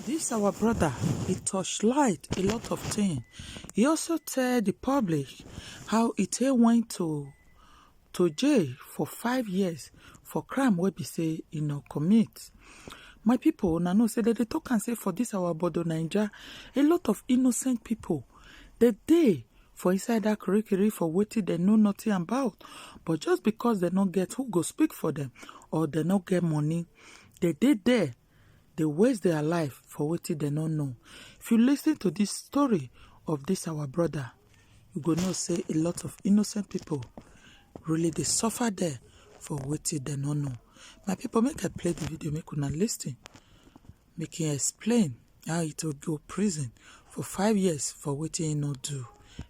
This our brother, he touchlight a lot of things. He also tell the public how it went to jail for 5 years for crime wey be say e no commit. My people, una know say they talk and say for this our border Naija, a lot of innocent people they dey for inside that kirikiri for wetin they know nothing about, but just because they no get who go speak for them or they no get money, they dey there. They waste their life for wetin they no know. If you listen to this story of this our brother, you go know say a lot of innocent people really they suffer there for wetin they no know. My people, make I play the video, make una listen, make him explain how it will go prison for 5 years for wetin he no do,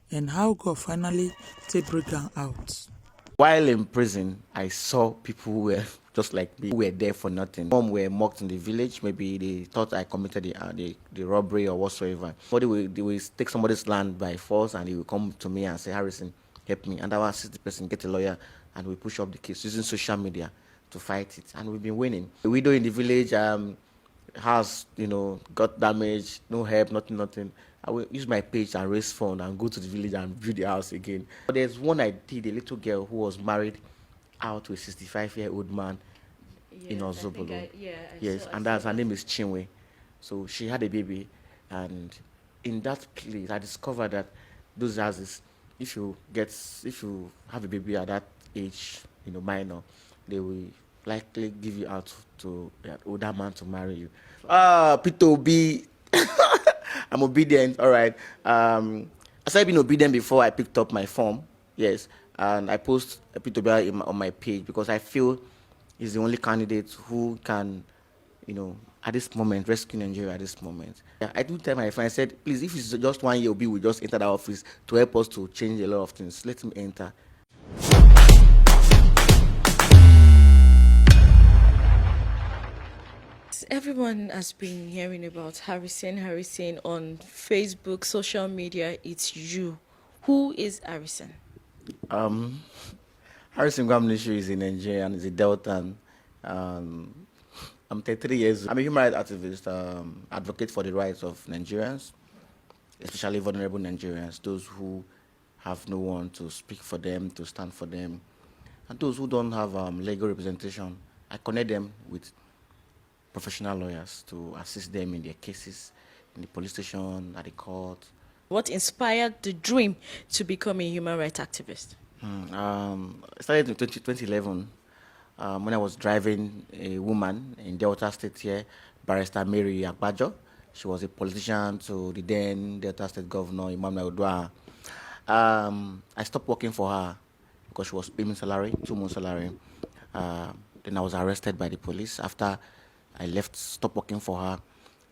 and how God finally take bring am out. While in prison, I saw people who were just like me, who were there for nothing. Some were mocked in the village. Maybe they thought I committed the robbery or whatsoever. They will take somebody's land by force and they will come to me and say, Harrison, help me. And I will assist the person, get a lawyer, and we push up the case using social media to fight it. And we've been winning. The widow in the village house, got damaged, no help, nothing. I will use my page and raise funds and go to the village and build the house again. But there's one I did, a little girl who was married out to a 65-year-old man in Ozobolo. Yes, and that's her name is Chinwe. So she had a baby, and in that place, I discovered that those houses, if you have a baby at that age, minor, they will likely give you out to an older man to marry you. Peter B. I'm obedient. All right. I started being obedient before I picked up my form. Yes, and I post Peter B on my page because I feel he's the only candidate who can, at this moment, rescue Nigeria at this moment. I do tell my friend, I said, please, if it's just 1 year, Obi will just enter the office to help us to change a lot of things. Let him enter. Everyone has been hearing about Harrison on Facebook, social media. It's you. Who is Harrison? Harrison Gwamnishu is a Nigerian, is a Deltan. I'm 33 years old. I'm a human rights activist, advocate for the rights of Nigerians, especially vulnerable Nigerians, those who have no one to speak for them, to stand for them, and those who don't have legal representation. I connect them with professional lawyers to assist them in their cases, in the police station, at the court. What inspired the dream to become a human rights activist? I started in 2011 when I was driving a woman in Delta State here, Barrister Mary Agbajo. She was a politician to the then Delta State Governor, Emmanuel Odua. I stopped working for her because she was paying salary, 2 months salary. Then I was arrested by the police after I stopped working for her.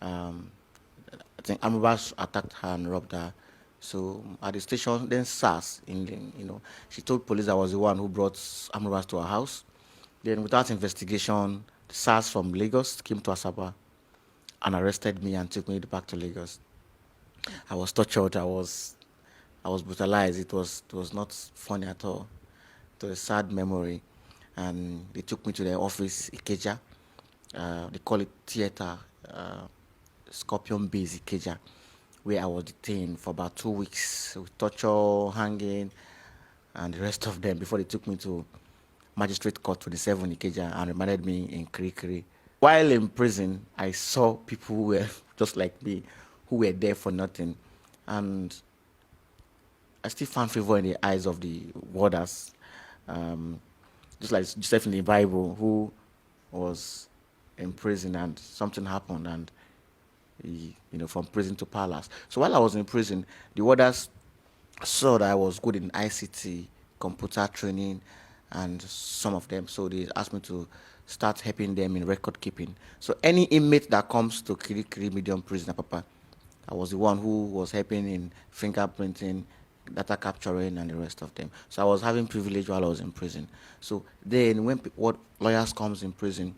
I think Amrabas attacked her and robbed her. So at the station, then SARS, she told police I was the one who brought Amrabas to her house. Then without investigation, SARS from Lagos came to Asaba and arrested me and took me back to Lagos. I was tortured. I was brutalized. It was not funny at all. It was a sad memory. And they took me to their office, Ikeja. They call it theater, Scorpion Base Ikeja, where I was detained for about 2 weeks with torture, hanging, and the rest of them before they took me to Magistrate Court 27 Ikeja and remanded me in Kirikiri. While in prison, I saw people who were just like me, who were there for nothing, and I still found favor in the eyes of the warders, just like Joseph in the Bible, who was in prison and something happened and he, from prison to palace. So while I was in prison, the warders saw that I was good in ICT, computer training, and some of them. So they asked me to start helping them in record keeping. So any inmate that comes to Kirikiri Medium Prison, Papa, I was the one who was helping in fingerprinting, data capturing, and the rest of them. So I was having privilege while I was in prison. So then when lawyers comes in prison,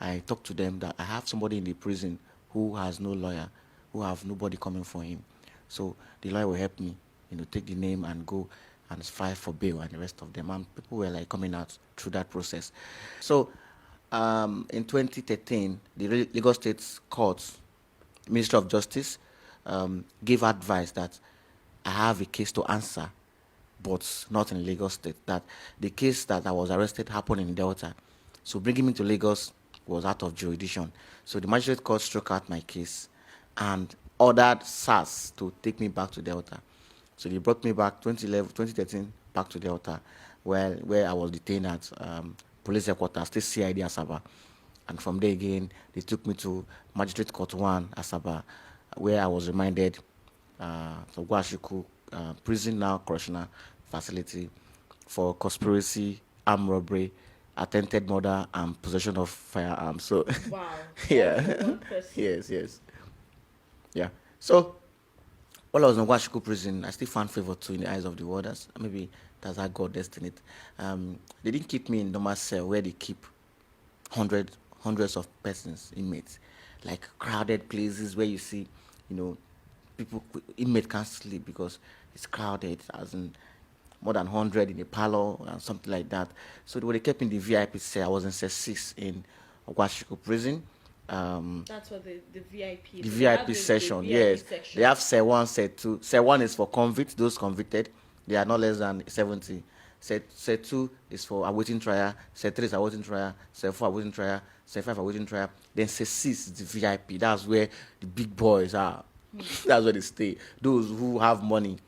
I talk to them that I have somebody in the prison who has no lawyer, who have nobody coming for him. So the lawyer will help me, take the name and go and file for bail and the rest of them. And people were like coming out through that process. So in 2013, the Lagos State Court Ministry of Justice gave advice that I have a case to answer, but not in Lagos State. That the case that I was arrested happened in Delta. So bringing me to Lagos was out of jurisdiction. So the magistrate court struck out my case and ordered SARS to take me back to Delta. So they brought me back 2011, 2013 back to Delta, where I was detained at police headquarters, still CID Asaba. And from there again, they took me to Magistrate Court 1, Asaba, where I was remanded to Gwashiku prison now correctional facility for conspiracy, armed robbery, attempted murder, and possession of firearms. So, Wow. yeah, All for one person. yes, yeah. So, while I was in Washiku prison, I still found favor too in the eyes of the warders. Maybe that's how God destined it. They didn't keep me in normal cell where they keep hundreds of persons, inmates, like crowded places where you see, people, inmate can't sleep because it's crowded, as in more than 100 in a parlor and something like that. So they kept in the VIP cell. I was in cell 6 in Ogwashiku prison. That's what the VIP. The so they have VIP session, VIP yes. section. They have cell 1, cell 2. Cell 1 is for convicts, those convicted. They are not less than 70. Cell 2 is for awaiting trial. Cell 3 is awaiting trial. Cell 4 awaiting trial. Cell 5 awaiting trial. Then cell 6 is the VIP. That's where the big boys are. That's where they stay. Those who have money.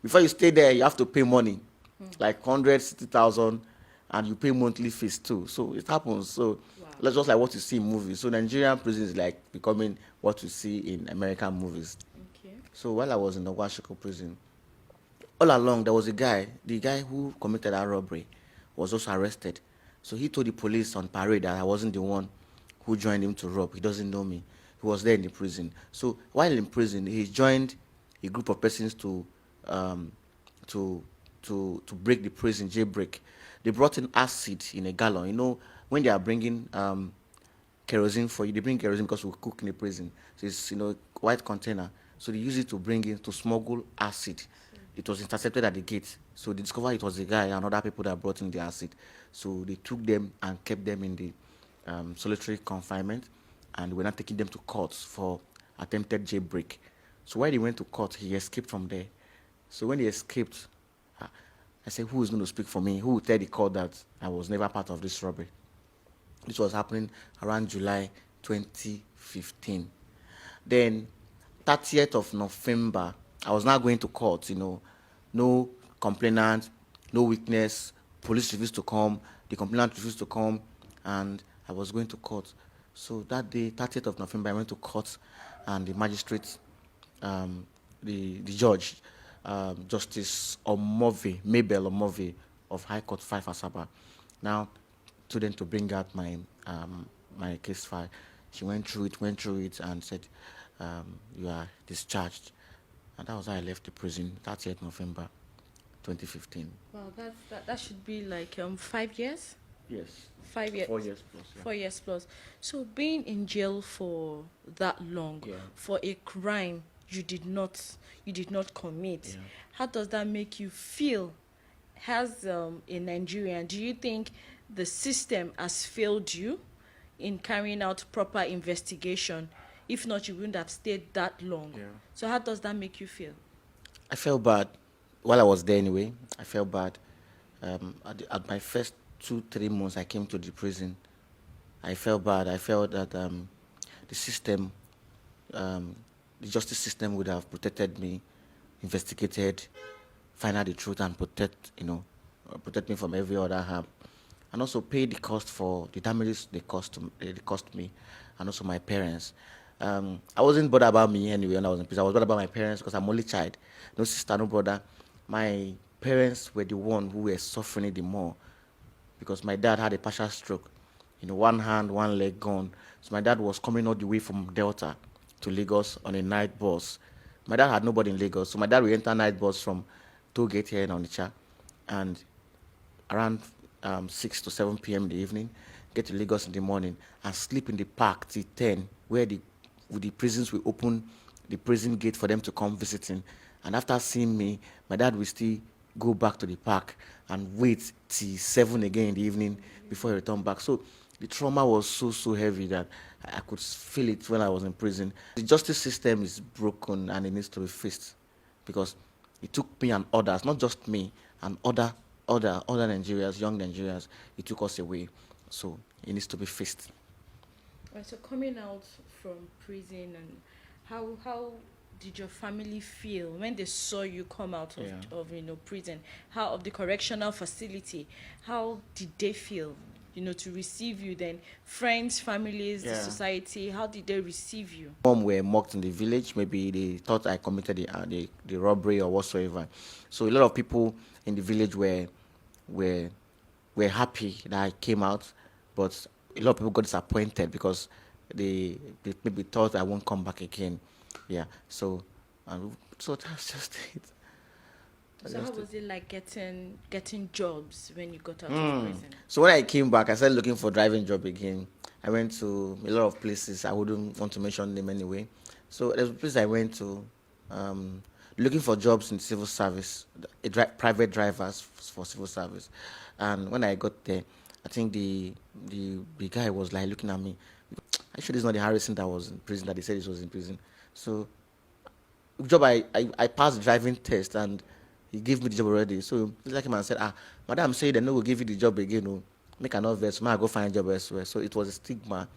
Before you stay there, you have to pay money, like 160,000, and you pay monthly fees too. So it happens. So that's just like what you see in movies. So Nigerian prison is like becoming what you see in American movies. Okay. So while I was in the Washiko prison, all along there was a guy. The guy who committed that robbery was also arrested. So he told the police on parade that I wasn't the one who joined him to rob. He doesn't know me. He was there in the prison. So while in prison, he joined a group of persons to break the prison jailbreak. They brought in acid in a gallon. When they are bringing kerosene for you, they bring kerosene because we cook in the prison. So it's white container. So they use it to bring in to smuggle acid. It was intercepted at the gate. So they discovered it was a guy and other people that brought in the acid. So they took them and kept them in the solitary confinement, and we're not taking them to court for attempted jailbreak. So while they went to court, he escaped from there. So when he escaped, I said, who is going to speak for me? Who will tell the court that I was never part of this robbery? This was happening around July 2015. Then 30th of November, I was now going to court, no complainant, no witness, police refused to come, the complainant refused to come, and I was going to court. So that day, 30th of November, I went to court, and the magistrate, the judge, Justice Mabel Omove of High Court 5 Asaba, now told them to bring out my case file. She went through it, and said, you are discharged. And that was how I left the prison, 30th November 2015. Wow, that should be like 5 years. Yes. 5 years. 4 years plus. Yeah. 4 years plus. So being in jail for that long, Yeah. for a crime you did not commit, Yeah. how does that make you feel? As a Nigerian, do you think the system has failed you in carrying out proper investigation? If not, you wouldn't have stayed that long. Yeah. So how does that make you feel? I felt bad while I was there anyway. I felt bad. At my first 2-3 months I came to the prison, I felt bad. I felt that the system, the justice system would have protected me, investigated, find out the truth, and protect me from every other harm, and also pay the cost for the damages they cost me, and also my parents. I wasn't bothered about me anyway when I was in prison. I was bothered about my parents because I'm only child, no sister, no brother. My parents were the one who were suffering it the more, because my dad had a partial stroke, one hand, one leg gone. So my dad was coming all the way from Delta to Lagos on a night bus. My dad had nobody in Lagos, so my dad would enter night bus from Toll Gate here in Onitsha, and around 6 to 7 p.m. in the evening, get to Lagos in the morning and sleep in the park till 10, where the prisons will open the prison gate for them to come visiting. And after seeing me, my dad will still go back to the park and wait till 7 again in the evening before he returned back. So the trauma was so heavy that I could feel it when I was in prison. The justice system is broken and it needs to be fixed because it took me and others, not just me, and other Nigerians, young Nigerians, it took us away. So it needs to be fixed. Right, so coming out from prison, and how did your family feel when they saw you come out of, Yeah. prison, how of the correctional facility? How did they feel, to receive you? Then friends, families, the Yeah. society, how did they receive you? Some were mocked in the village. Maybe they thought I committed the robbery or whatsoever. So a lot of people in the village were were happy that I came out, but a lot of people got disappointed because they maybe thought I won't come back again. Yeah. So that's just it. That's So how just it. was it like getting jobs when you got out Hmm. of prison? So when I came back, I started looking for driving job again. I went to a lot of places. I wouldn't want to mention them anyway. So there's a place I went to, um, looking for jobs in civil service, private drivers for civil service. And when I got there, I think the guy was like looking at me. Actually, this is not the Harrison that was in prison that they said he was in prison. So job I passed driving test and he gave me the job already. So he like him and said, madam say they no will give you the job again. Oh, make another verse, I go find a job elsewhere. So it was a stigma,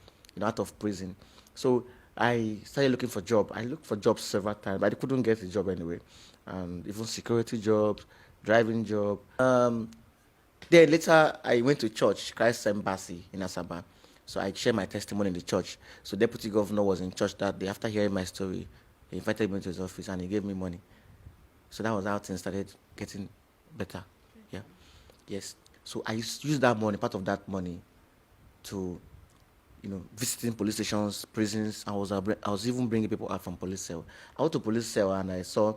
out of prison. So I started looking for job. I looked for jobs several times, but I couldn't get a job anyway. Even security jobs, driving job. Then later I went to church, Christ Embassy in Asaba. So I shared my testimony in the church. So deputy governor was in church that day. After hearing my story, he invited me to his office and he gave me money. So that was how things started getting better. Yeah. Yes. So I used that money, part of that money, to, visiting police stations, prisons. I was even bringing people out from police cell. I went to police cell and I saw,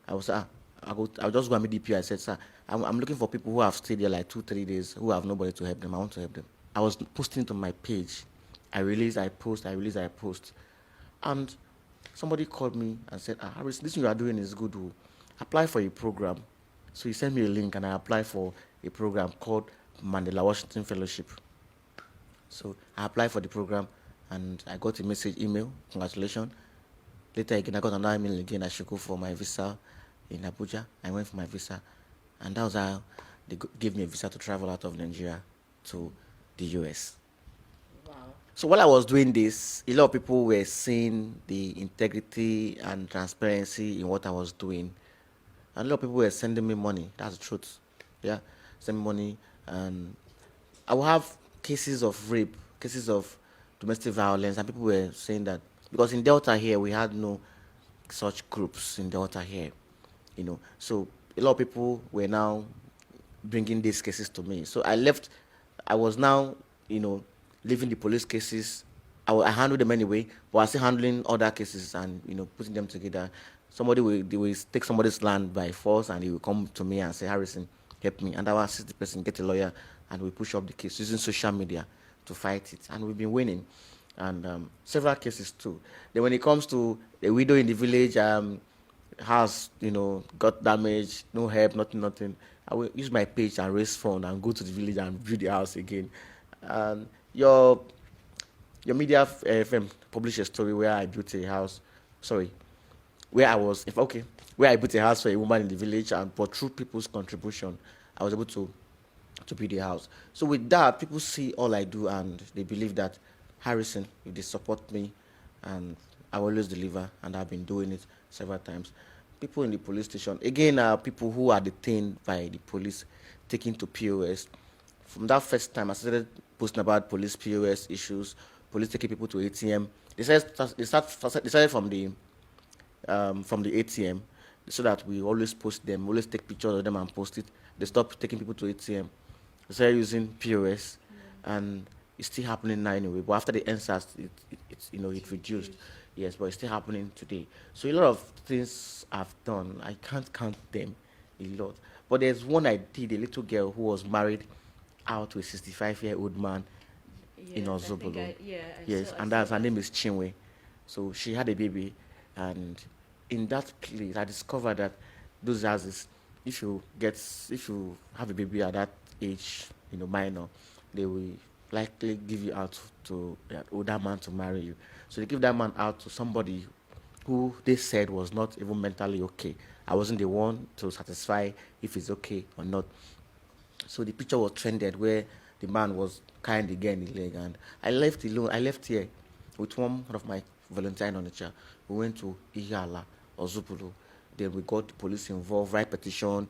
I was I'll just go and meet DP. I said, sir, I'm looking for people who have stayed there like 2-3 days, who have nobody to help them. I want to help them. I was posting it on my page. I release, I post, I release, I post. And somebody called me and said, Harris, this thing you are doing is good. Oh. Apply for a program. So he sent me a link and I applied for a program called Mandela Washington Fellowship. So I applied for the program and I got a email, congratulations. Later again, I got another email again. I should go for my visa in Abuja. I went for my visa. And that was how they gave me a visa to travel out of Nigeria to the US. Wow. So while I was doing this, a lot of people were seeing the integrity and transparency in what I was doing. And a lot of people were sending me money. That's the truth. Yeah, sending money. And I will have cases of rape, cases of domestic violence, and people were saying that because in Delta here we had no such groups in Delta here, So a lot of people were now bringing these cases to me. So I left. I was now, leaving the police cases. I handled them anyway, but I was still handling other cases and putting them together. They will take somebody's land by force and he will come to me and say, Harrison, help me. And I will assist the person, get a lawyer, and we push up the case using social media to fight it. And we've been winning. And several cases too. Then when it comes to a widow in the village, house, got damaged, no help, nothing. I will use my page and raise fund and go to the village and build the house again. And your media FM published a story where I built a house. Sorry, where I was, where I built a house for a woman in the village, but through people's contribution, I was able to build a house. So with that, people see all I do and they believe that Harrison, if they support me, and I always deliver, and I've been doing it several times. People in the police station, again, are people who are detained by the police, taken to POS. From that first time, I started posting about police POS issues, police taking people to ATM. They started from the ATM, so that we always post them, always take pictures of them and post it. They stopped taking people to ATM. They started using POS, and it's still happening now anyway. But after the NSAS, it reduced. Yes, but it's still happening today. So a lot of things I've done, I can't count them a lot. But there's one I did, a little girl who was married out to a 65-year-old man in Ozobolo. Yes, and her name is Chinwe. So she had a baby, and in that place, I discovered that those houses, if you have a baby at that age, minor, they will likely give you out to an older man to marry you. So they give that man out to somebody who they said was not even mentally okay. I wasn't the one to satisfy if he's okay or not. So the picture was trended where the man was carrying the girl in the leg, and I left alone. I left here with one of my volunteering on the chair. We went to Iyala or Zupulu. Then we got the police involved, right petition,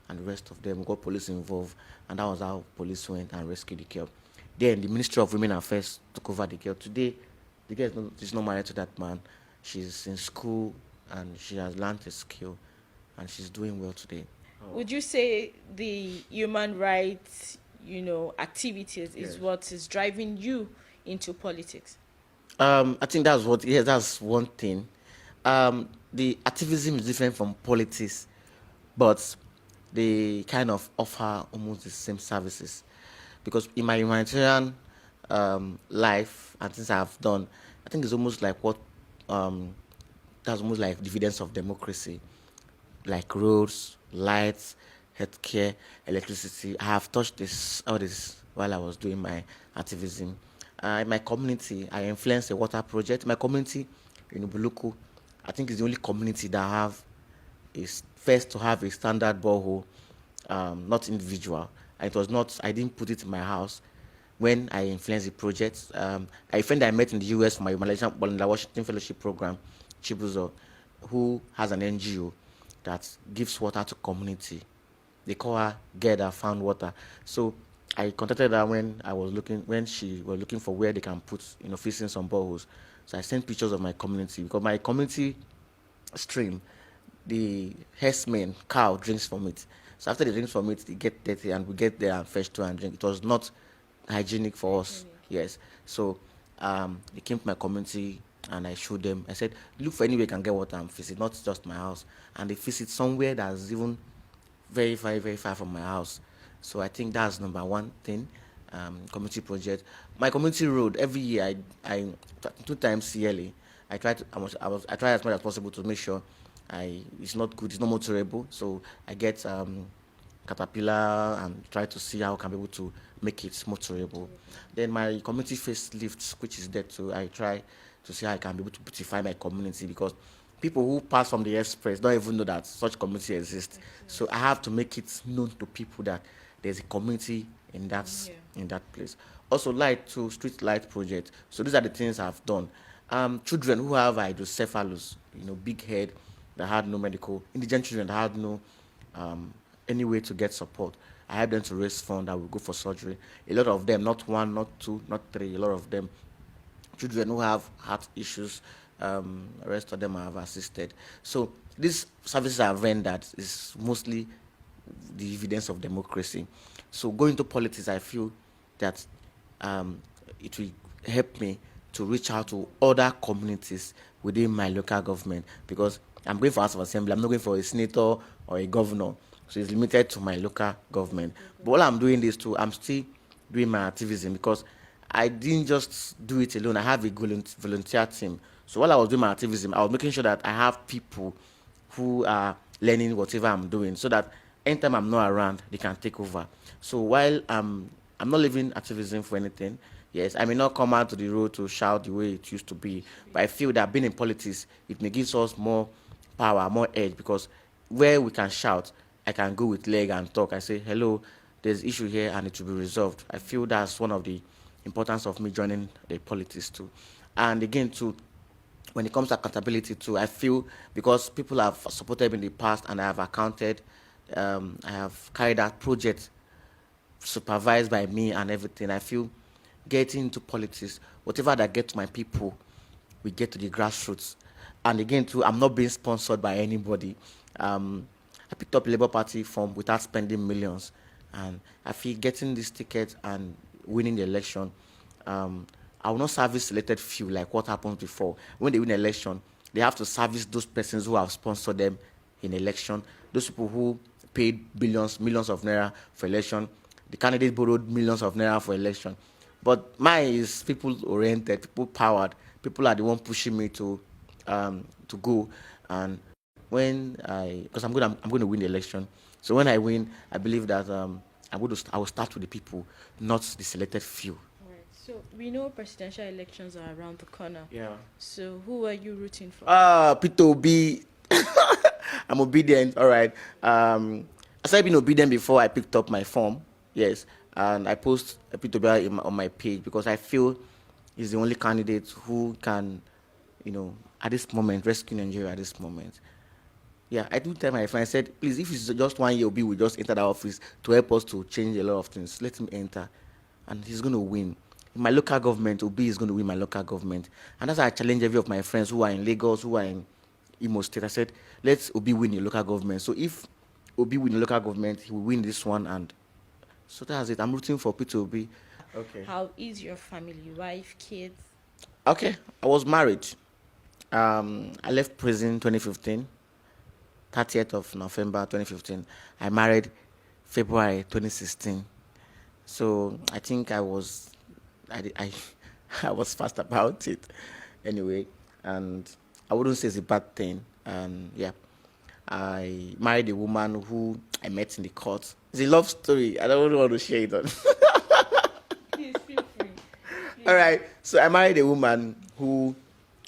and the rest of them. We got police involved, and that was how police went and rescued the girl. Then the Ministry of Women Affairs took over the girl. Today, the girl is not married to that man. She's in school and she has learned a skill, and she's doing well today. Would you say the human rights, activities is Yes. what is driving you into politics? I think that's one thing. The activism is different from politics, but they kind of offer almost the same services. Because in my humanitarian life and things I've done, I think it's almost like um, that's almost like dividends of democracy, like roads, lights, healthcare, electricity. I have touched all this while I was doing my activism. In my community, I influenced a water project. My community in Ubuluku, I think, is the only community that have is first to have a standard borehole, not individual. It was not. I didn't put it in my house when I influenced the project. A friend I met in the US for my Malaysian Washington Fellowship Program, Chibuzo, who has an NGO that gives water to community. They call her Girl That Found Water. So I contacted her when she was looking for where they can put, fixing some boreholes. So I sent pictures of my community because my community stream, the herdsmen, cow drinks from it. So after they drink from it, they get dirty and we get there and fetch to and drink. It was not hygienic for us. Yes. So they came to my community and I showed them. I said, look for anywhere you can get water and fix it, not just my house. And they fix it somewhere that's even very, very, very far from my house. So I think that's number one thing. Community project. My community road every year, I 2 times yearly. I try as much as possible to make sure it's not good, it's not motorable. So I get caterpillar and try to see how I can be able to make it motorable. Then my community facelift, which is there too, I try to see how I can be able to beautify my community because people who pass from the express don't even know that such community exists. So I have to make it known to people that there's a community in that place. Also, light to street light project. So these are the things I've done. Children who have hydrocephalus, big head that had no medical, indigent children that had no any way to get support. I help them to raise funds that will go for surgery. A lot of them, not one, not two, not three, a lot of them, children who have heart issues, the rest of them I have assisted. So these services I've rendered is mostly the evidence of democracy. So going to politics, I feel that it will help me to reach out to other communities within my local government because I'm going for House of Assembly. I'm not going for a senator or a governor. So it's limited to my local government. But while I'm doing this too, I'm still doing my activism because I didn't just do it alone. I have a volunteer team. So while I was doing my activism, I was making sure that I have people who are learning whatever I'm doing so that anytime I'm not around, they can take over. So while I'm not leaving activism for anything, yes, I may not come out to the road to shout the way it used to be, but I feel that being in politics, it may give us more power, more edge, because where we can shout, I can go with leg and talk. I say, hello, there's issue here and it will be resolved. I feel that's one of the importance of me joining the politics too. And again, too, when it comes to accountability too, I feel because people have supported me in the past and I have accounted, I have carried out projects supervised by me and everything. I feel getting into politics, whatever that get to my people, we get to the grassroots. And again, too, I'm not being sponsored by anybody. I picked up Labour Party from without spending millions, and I feel getting this ticket and winning the election, I will not service selected few like what happened before. When they win election, they have to service those persons who have sponsored them in election, those people who paid billions, millions of naira for election. The candidate borrowed millions of naira for election. But mine is people oriented, people powered. People are the one pushing me to go. And because I'm going to win the election. So when I win, I believe that I will start with the people, not the selected few. So we know presidential elections are around the corner. Yeah. So who are you rooting for? Peter Obi. I'm obedient. All right. I started being obedient before I picked up my form. Yes, and I post Peter Obi on my page because I feel he's the only candidate who can, at this moment, rescue Nigeria at this moment. Yeah, I do tell my friend, I said, please, if it's just 1 year, Obi will just enter the office to help us to change a lot of things. Let him enter, and he's going to win. In my local government, Obi is going to win my local government. And that's why I challenge every of my friends who are in Lagos, who are in Imo State. I said, let's Obi win the local government. So if Obi win the local government, he will win this one. And so that's it. I'm rooting for Peter Obi. Okay. How is your family, wife, kids? Okay, I was married. I left prison 2015. 30th of November 2015. I married February 2016. So I think I was I was fast about it anyway, and I wouldn't say it's a bad thing. And yeah, I married a woman who I met in the court. It's a love story. I don't want to share it on. Please feel free. All right. So I married a woman who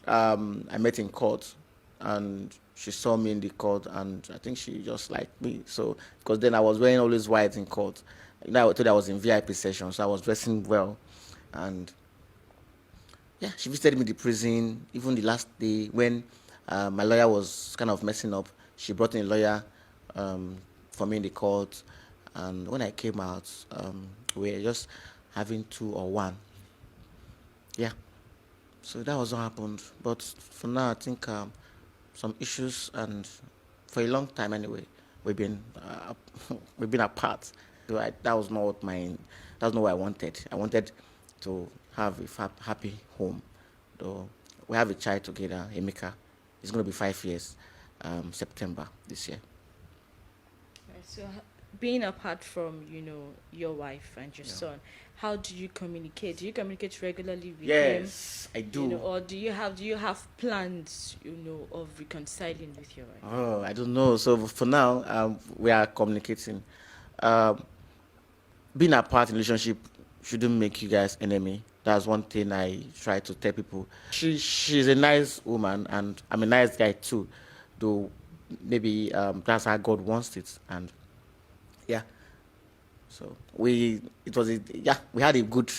I met in court, and she saw me in the court, and I think she just liked me. So because then I was wearing always white in court. I told I was in VIP session, so I was dressing well, and yeah, she visited me in the prison. Even the last day when my lawyer was kind of messing up, she brought in a lawyer for me in the court, and when I came out, we were just having two or one. Yeah. So that was what happened. But for now, I think some issues, and for a long time anyway, we've been we've been apart. So that was not what I wanted. I wanted to have a happy home. So we have a child together, Emeka. It's going to be 5 years, September this year. Right, so being apart from your wife and your Yeah. son, how do you communicate? Do you communicate regularly with him? Yes, I do. Or do you have plans of reconciling with your wife? Oh, I don't know. So for now, we are communicating. Um, Being apart in relationship shouldn't make you guys enemy. That's one thing I try to tell people. She's a nice woman, and I'm a nice guy too. Though maybe that's how God wants it, and yeah. So we had a good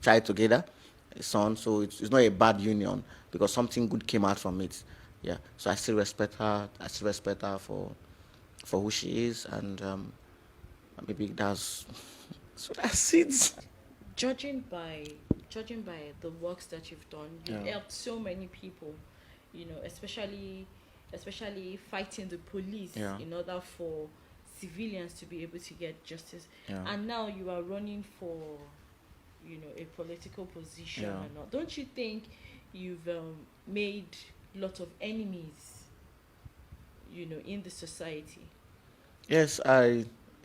child together, a son. So it's not a bad union because something good came out from it. Yeah. So I still respect her. I still respect her for who she is, and maybe that's so that's it. Judging by the works that you've done, you've Yeah. helped so many people, especially fighting the police Yeah. in order for civilians to be able to get justice. Yeah. And now you are running for, a political position Yeah. and all. Don't you think you've made lots of enemies, in the society? Yes,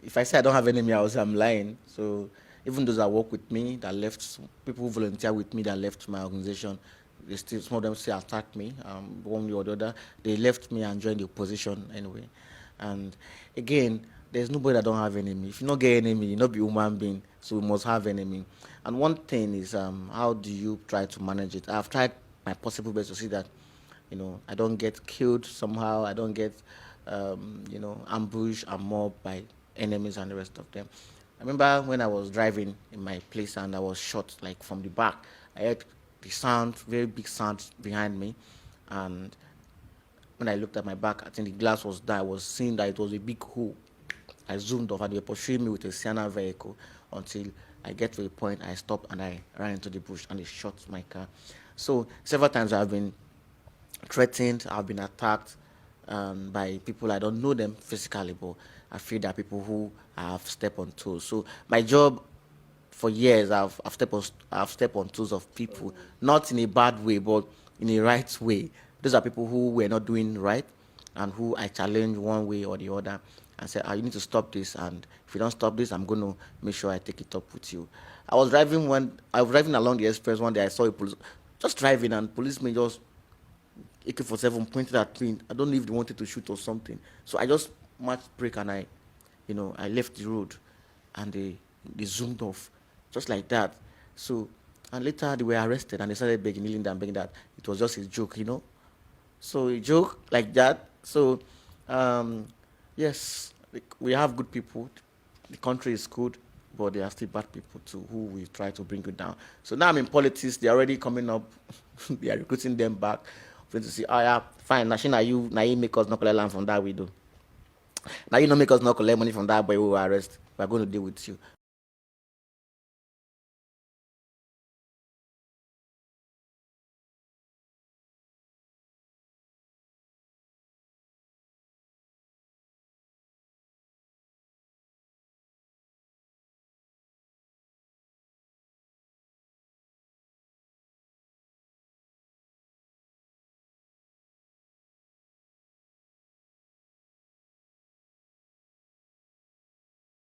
if I say I don't have enemy, I will say I'm lying. So even those that work with me, that left, people who volunteer with me that left my organization, they still, some of them still attack me, one way or the other. They left me and joined the opposition anyway. And again, there's nobody that don't have enemy. If you not get enemy, you not be human being. So we must have enemy. And one thing is, how do you try to manage it? I've tried my possible best to see that, I don't get killed somehow. I don't get, ambushed and mobbed by enemies and the rest of them. I remember when I was driving in my place and I was shot like from the back. I heard the sound, very big sound behind me, and when I looked at my back, I think the glass was there. I was seeing that it was a big hole. I zoomed off and they were pursuing me with a Sienna vehicle until I get to a point. I stopped and I ran into the bush and they shot my car. So several times I've been threatened, I've been attacked by people. I don't know them physically, but I feel that people who have stepped on toes. So my job for years, I've stepped on toes of people, not in a bad way, but in a right way. Those are people who were not doing right, and who I challenge one way or the other, and said, you need to stop this, and if you don't stop this, I'm going to make sure I take it up with you. I was driving along the express one day. I saw a police just driving, and policeman just AK-47 pointed at me. I don't know if they wanted to shoot or something. So I just matched brake and I left the road, and they zoomed off, just like that. So And later they were arrested and they started begging, kneeling down, begging that it was just a joke, you know. So a joke like that. So, yes, we have good people. The country is good, but there are still bad people too who will try to bring you down. So now I'm in politics. They're already coming up. They are recruiting them back. Going to say, oh yeah, fine. Now you make us not collect land from that widow. Now you not make us not collect money from that boy who will arrest. We're going to deal with you.